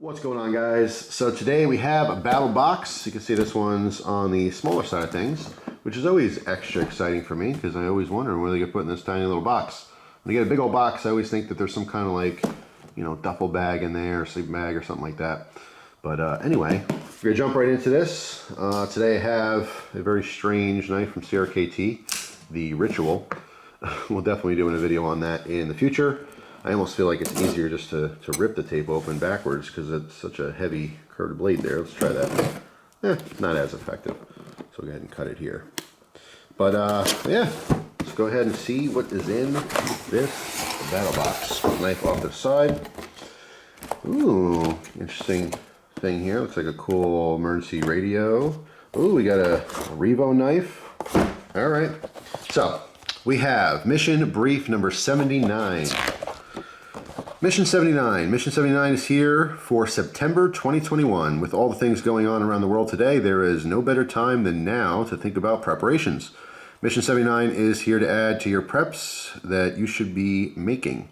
What's going on, guys? So today we have a BATTLBOX. You can see this one's on the smaller side of things, which is always extra exciting for me because I always wonder where they get put in this tiny little box. When you get a big old box, I always think that there's some kind of like, you know, duffel bag in there, or sleeping bag or something like that. But anyway, we're gonna jump right into this. Today I have a very strange knife from CRKT, the Ritual. We'll definitely be doing a video on that in the future. I almost feel like it's easier just to rip the tape open backwards because it's such a heavy curved blade there. Let's try that. Not as effective. So we'll go ahead and cut it here. But yeah, let's go ahead and see what is in this BATTLBOX. Knife off to the side. Ooh, interesting thing here. Looks like a cool emergency radio. Ooh, we got a Reeve knife. All right. So we have mission brief number 79. Mission 79. Mission 79 is here for September 2021. With all the things going on around the world today, there is no better time than now to think about preparations. Mission 79 is here to add to your preps that you should be making.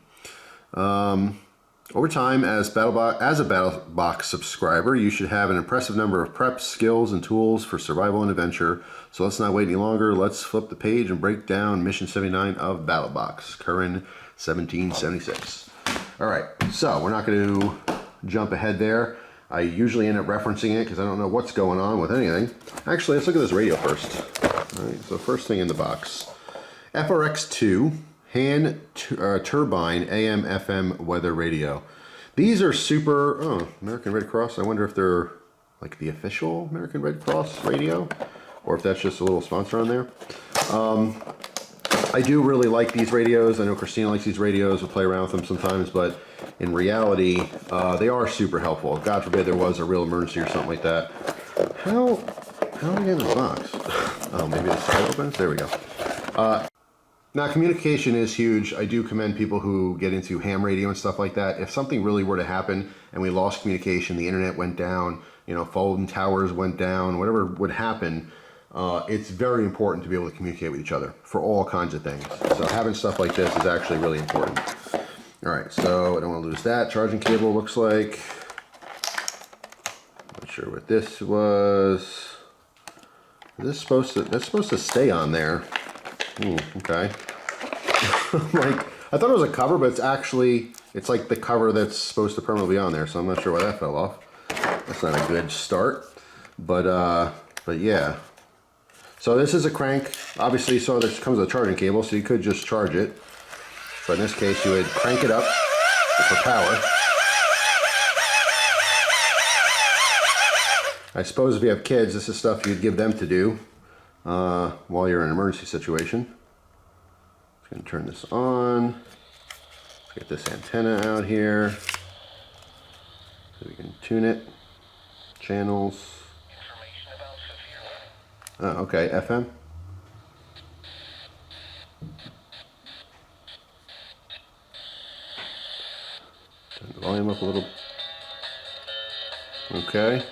Over time, as a BATTLBOX subscriber, you should have an impressive number of preps, skills, and tools for survival and adventure. So let's not wait any longer. Let's flip the page and break down Mission 79 of BATTLBOX, current 1776. All right, so we're not going to jump ahead there. I usually end up referencing it because I don't know what's going on with anything. Actually, let's look at this radio first. All right, so first thing in the box, FRX2 hand turbine AM FM weather radio. These are super, American Red Cross. I wonder if they're like the official American Red Cross radio or if that's just a little sponsor on there. I do really like these radios. I know Christina likes these radios. We'll play around with them sometimes, but in reality, they are super helpful. God forbid there was a real emergency or something like that. How do we get in this box? Oh, maybe the side opens? There we go. Now, communication is huge. I do commend people who get into ham radio and stuff like that. If something really were to happen and we lost communication, the internet went down, you know, phone towers went down, whatever would happen, it's very important to be able to communicate with each other for all kinds of things. So having stuff like this is actually really important. All right, so I don't want to lose that. Charging cable looks like. Not sure what this was. That's supposed to stay on there. Okay. Like, I thought it was a cover, but it's like the cover that's supposed to permanently be on there. So I'm not sure why that fell off. That's not a good start. But yeah. So this is a crank. Obviously, so this comes with a charging cable, so you could just charge it. But in this case, you would crank it up for power. I suppose if you have kids, this is stuff you'd give them to do while you're in an emergency situation. Just gonna turn this on. Let's get this antenna out here so we can tune it. Channels. Oh, okay, FM. Turn the volume up a little. Okay.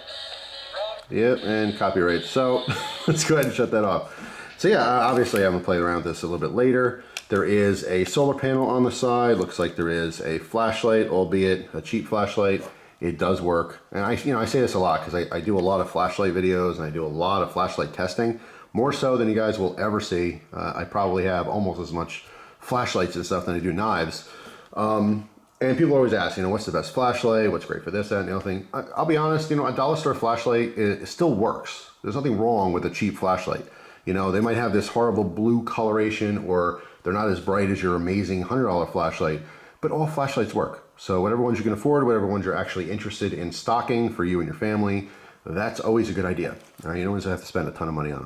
Yep, and copyright. So let's go ahead and shut that off. So yeah, obviously I'm gonna play around with this a little bit later. There is a solar panel on the side. Looks like there is a flashlight, albeit a cheap flashlight. It does work. And I say this a lot because I do a lot of flashlight videos and I do a lot of flashlight testing, more so than you guys will ever see. I probably have almost as much flashlights and stuff than I do knives. And people always ask, you know, what's the best flashlight? What's great for this, that, and the other thing? I'll be honest, you know, a dollar store flashlight, it still works. There's nothing wrong with a cheap flashlight. You know, they might have this horrible blue coloration or they're not as bright as your amazing $100 flashlight, but all flashlights work. So whatever ones you can afford, whatever ones you're actually interested in stocking for you and your family, that's always a good idea. All right, you don't always have to spend a ton of money on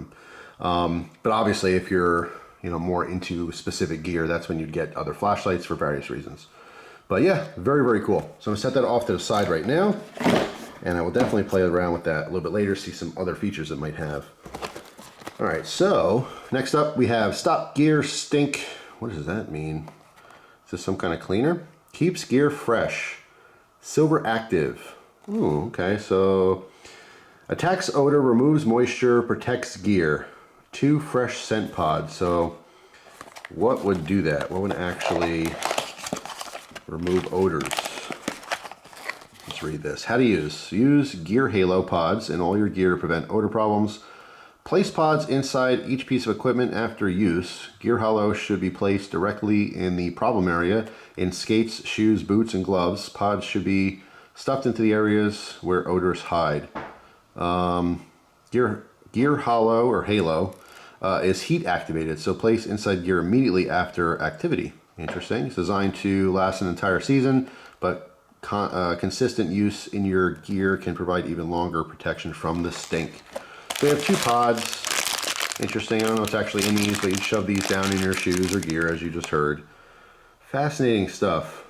them. But obviously if you're, you know, more into specific gear, that's when you'd get other flashlights for various reasons. But yeah, very, very cool. So I'm gonna set that off to the side right now, and I will definitely play around with that a little bit later, see some other features it might have. All right, so next up we have Stop Gear Stink. What does that mean? Is this some kind of cleaner? Keeps gear fresh. Silver active. Ooh, okay, so attacks odor, removes moisture, protects gear. 2 fresh scent pods. So what would do that? What would actually remove odors? Let's let's read this. How to use. Use gear halo pods in all your gear to prevent odor problems. Place pods inside each piece of equipment after use. Gear halo should be placed directly in the problem area in skates, shoes, boots, and gloves. Pods should be stuffed into the areas where odors hide. Gear halo or halo is heat activated, so place inside gear immediately after activity. Interesting. It's designed to last an entire season, but consistent use in your gear can provide even longer protection from the stink. So we have 2 pods. Interesting. I don't know what's actually in these, but you shove these down in your shoes or gear, as you just heard. Fascinating stuff.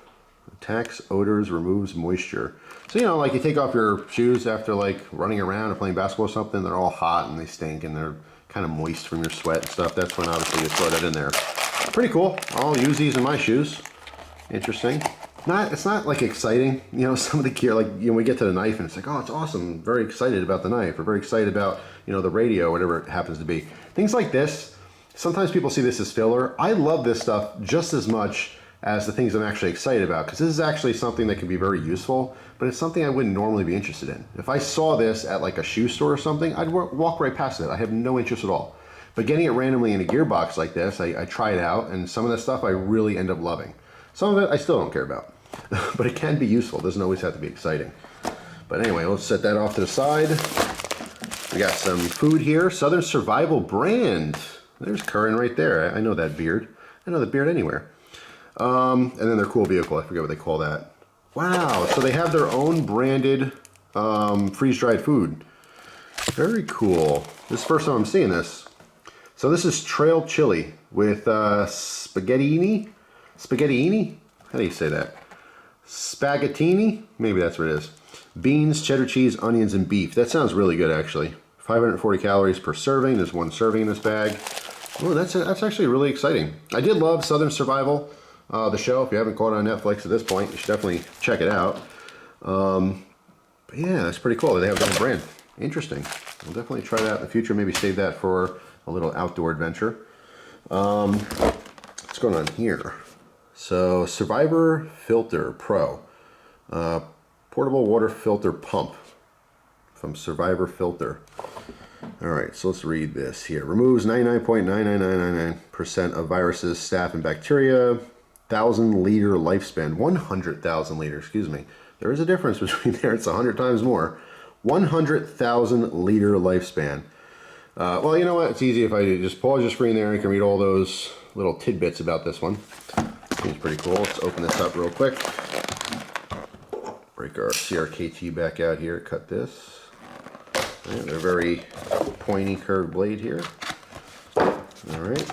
Attacks odors, removes moisture. So, you know, like you take off your shoes after like running around or playing basketball or something, they're all hot and they stink and they're kind of moist from your sweat and stuff. That's when obviously you throw that in there. Pretty cool. I'll use these in my shoes. Interesting. It's not like exciting, you know, some of the gear, like, you know, we get to the knife and it's like, oh, it's awesome. I'm very excited about the knife, or very excited about, you know, the radio, whatever it happens to be. Things like this, sometimes people see this as filler. I love this stuff just as much as the things I'm actually excited about, because this is actually something that can be very useful, but it's something I wouldn't normally be interested in. If I saw this at like a shoe store or something, I'd walk right past it. I have no interest at all. But getting it randomly in a gear box like this, I try it out, and some of this stuff I really end up loving. Some of it I still don't care about, but it can be useful. It doesn't always have to be exciting. But anyway, let's set that off to the side. We got some food here. Southern Survival brand. There's Curran right there. I know that beard. I know the beard anywhere. And then their cool vehicle. I forget what they call that. Wow. So they have their own branded freeze-dried food. Very cool. This is the first time I'm seeing this. So this is trail chili with spaghettini? Spaghettini? How do you say that? Spaghettini? Maybe that's what it is. Beans, cheddar cheese, onions, and beef. That sounds really good, actually. 540 calories per serving. There's 1 serving in this bag. Oh, that's actually really exciting. I did love Southern Survival, the show. If you haven't caught it on Netflix at this point, you should definitely check it out. But yeah, that's pretty cool. They have their own brand. Interesting. I'll definitely try that in the future. Maybe save that for a little outdoor adventure. What's going on here? So, Survivor Filter Pro. Portable water filter pump from Survivor Filter. Alright, so let's read this here. Removes 99.99999% of viruses, staph, and bacteria. 1,000-liter lifespan. 100,000 liters, excuse me. There is a difference between there. It's 100 times more. 100,000-liter lifespan. Well, you know what? It's easy if I just pause your screen there. I can read all those little tidbits about this one. Seems pretty cool. Let's open this up real quick. Break our CRKT back out here. Cut this. And a very pointy curved blade here. Alright.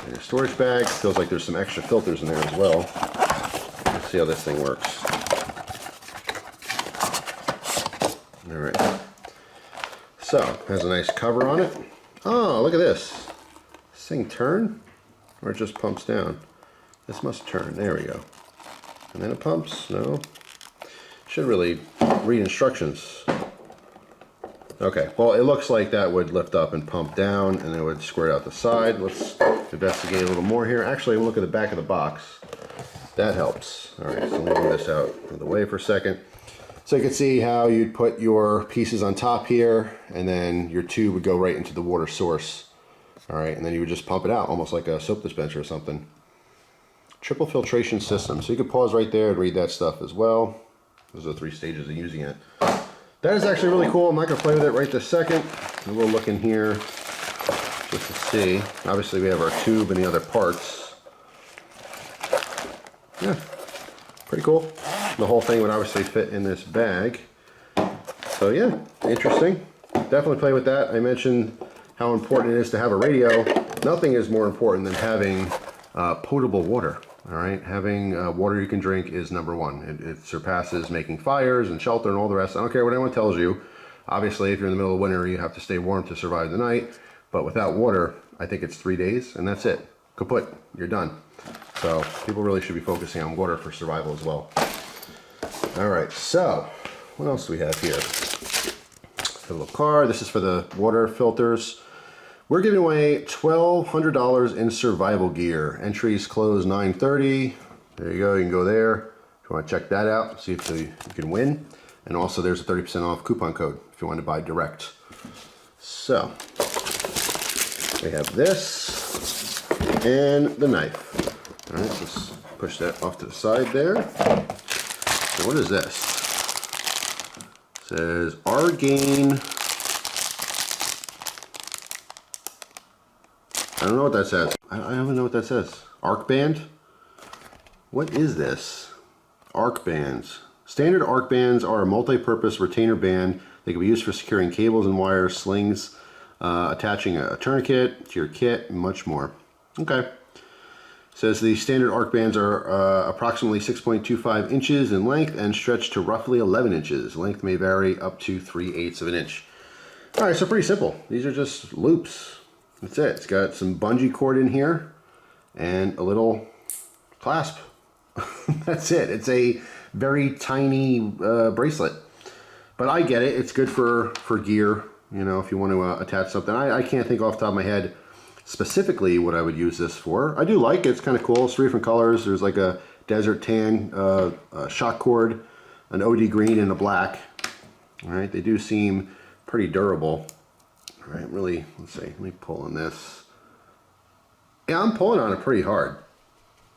And a storage bag. Feels like there's some extra filters in there as well. Let's see how this thing works. Alright. So, has a nice cover on it. Oh, look at this. This thing turn? Or it just pumps down? This must turn. There we go. And then it pumps. No. Should really read instructions. Okay, well, it looks like that would lift up and pump down, and it would squirt out the side. Let's investigate a little more here. Actually, look at the back of the box. That helps. All right, so let me move this out of the way for a second. So you can see how you'd put your pieces on top here, and then your tube would go right into the water source. All right, and then you would just pump it out, almost like a soap dispenser or something. Triple filtration system. So you can pause right there and read that stuff as well. Those are the 3 stages of using it. That is actually really cool. I'm not going to play with it right this second. We'll look in here just to see. Obviously we have our tube and the other parts. Yeah, pretty cool. The whole thing would obviously fit in this bag. So yeah, interesting. Definitely play with that. I mentioned how important it is to have a radio. Nothing is more important than having potable water. All right, having water you can drink is #1. It surpasses making fires and shelter and all the rest. I don't care what anyone tells you. Obviously, if you're in the middle of winter, you have to stay warm to survive the night. But without water, I think it's 3 days, and that's it. Kaput, you're done. So people really should be focusing on water for survival as well. All right, so what else do we have here? A little card. This is for the water filters. We're giving away $1,200 in survival gear. Entries close 9:30. There you go, you can go there. If you want to check that out, see if you can win. And also there's a 30% off coupon code if you want to buy direct. So, we have this and the knife. All right, let's push that off to the side there. So what is this? It says Argane. I don't know what that says. I don't even know what that says. Arc band? What is this? Arc bands. Standard arc bands are a multi-purpose retainer band. They can be used for securing cables and wires, slings, attaching a tourniquet to your kit, and much more. Okay. It says the standard arc bands are approximately 6.25 inches in length and stretch to roughly 11 inches. Length may vary up to 3/8 of an inch. All right, so pretty simple. These are just loops. That's it. It's got some bungee cord in here and a little clasp. That's it. It's a very tiny bracelet, but I get it. It's good for gear, you know, if you want to attach something. I can't think off the top of my head specifically what I would use this for. I do like it. It's kind of cool. It's 3 different colors. There's like a desert tan shock cord, an OD green, and a black. All right, they do seem pretty durable. All right, really, let's see, let me pull on this. Yeah, I'm pulling on it pretty hard.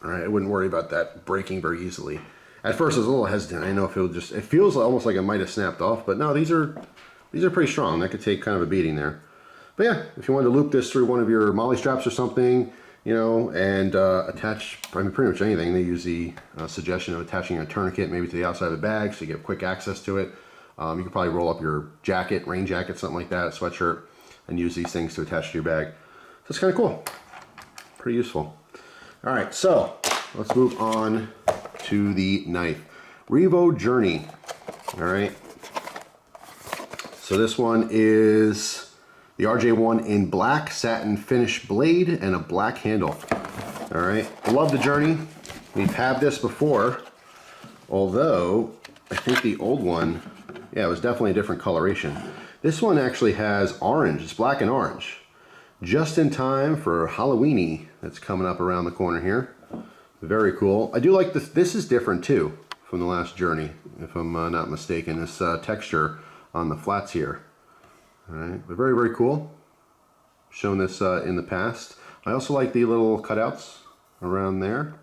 All right, I wouldn't worry about that breaking very easily. At first I was a little hesitant. I know if it would just, it feels almost like it might have snapped off, but no, these are pretty strong. That could take kind of a beating there. But yeah, if you wanted to loop this through one of your molly straps or something, you know, and attach, I mean, pretty much anything. They use the suggestion of attaching a tourniquet maybe to the outside of the bag so you get quick access to it. You could probably roll up your jacket, rain jacket, something like that, sweatshirt, and use these things to attach to your bag. So it's kind of cool. Pretty useful. All right, so let's move on to the knife. Reeve Journey. All right. So this one is the RJ1 in black satin finish blade and a black handle. All right. I love the Journey. We've had this before, although I think the old one, yeah, it was definitely a different coloration. This one actually has orange. It's black and orange. Just in time for Halloweeny that's coming up around the corner here. Very cool. I do like this. This is different too from the last Journey, if I'm not mistaken. This texture on the flats here. All right, but very, very cool. Shown this in the past. I also like the little cutouts around there.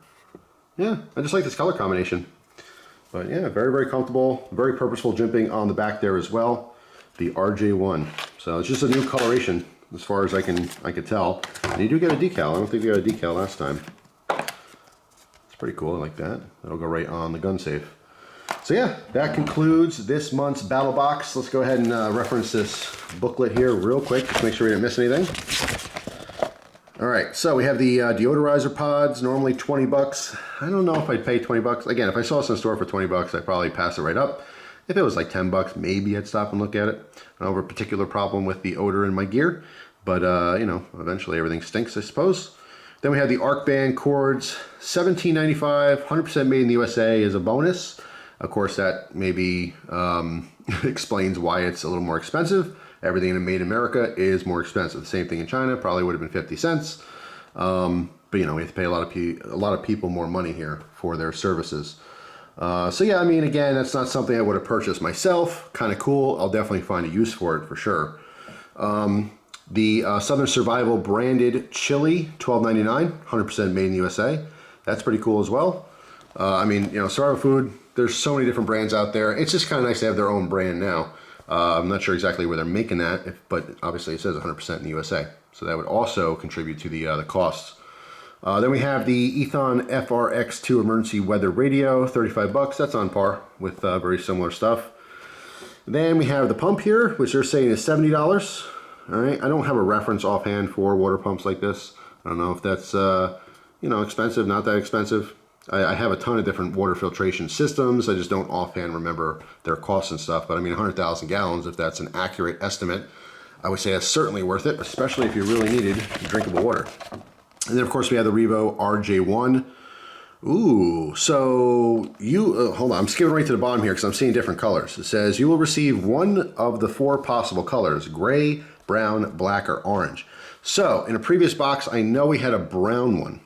Yeah, I just like this color combination. But yeah, very, very comfortable. Very purposeful jimping on the back there as well. The RJ1. So it's just a new coloration as far as I could tell. And you do get a decal. I don't think you got a decal last time. It's pretty cool. I like that. That'll go right on the gun safe. So yeah, that concludes this month's battle box. Let's go ahead and reference this booklet here real quick, just to make sure we didn't miss anything. All right, so we have the deodorizer pods, normally 20 bucks. I don't know if I'd pay 20 bucks. Again, if I saw this in the store for 20 bucks, I'd probably pass it right up. If it was like 10 bucks, maybe I'd stop and look at it. I don't have a particular problem with the odor in my gear, but you know, eventually everything stinks, I suppose. Then we have the arc band cords, $17.95, 100% made in the USA is a bonus. Of course, that maybe explains why it's a little more expensive. Everything made in America is more expensive. The same thing in China, probably would have been 50 cents. But you know, we have to pay a lot of people more money here for their services. So yeah, I mean, again, that's not something I would have purchased myself. Kind of cool. I'll definitely find a use for it for sure. The Southern Survival branded chili, $12.99, 100% made in the USA. That's pretty cool as well. I mean, you know, survival food, there's so many different brands out there. It's just kind of nice to have their own brand now. I'm not sure exactly where they're making that, but obviously it says 100% in the USA. So that would also contribute to the costs. Then we have the Ethon FRX2 emergency weather radio, 35 bucks. That's on par with very similar stuff. Then we have the pump here, which they're saying is $70. All right, I don't have a reference offhand for water pumps like this. I don't know if that's you know, expensive, not that expensive. I have a ton of different water filtration systems. I just don't offhand remember their costs and stuff. But I mean, 100,000 gallons, if that's an accurate estimate, I would say that's certainly worth it, especially if you really needed drinkable water. And then of course we have the Reeve RJ1. Ooh, so you, hold on, I'm skipping right to the bottom here because I'm seeing different colors. It says you will receive one of the 4 possible colors, gray, brown, black, or orange. So in a previous box, I know we had a brown one.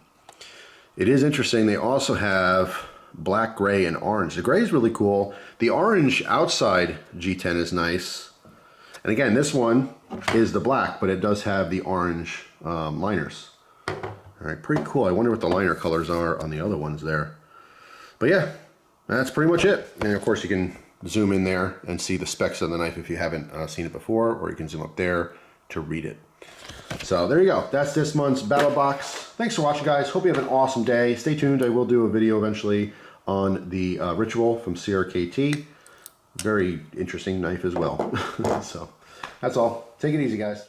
It is interesting. They also have black, gray, and orange. The gray is really cool. The orange outside G10 is nice. And again, this one is the black, but it does have the orange liners. All right, pretty cool. I wonder what the liner colors are on the other ones there. But yeah, that's pretty much it. And of course you can zoom in there and see the specs of the knife if you haven't seen it before, or you can zoom up there to read it. So there you go. That's this month's BattleBox. Thanks for watching, guys. Hope you have an awesome day. Stay tuned. I will do a video eventually on the Ritual from CRKT. Very interesting knife as well. So that's all. Take it easy, guys.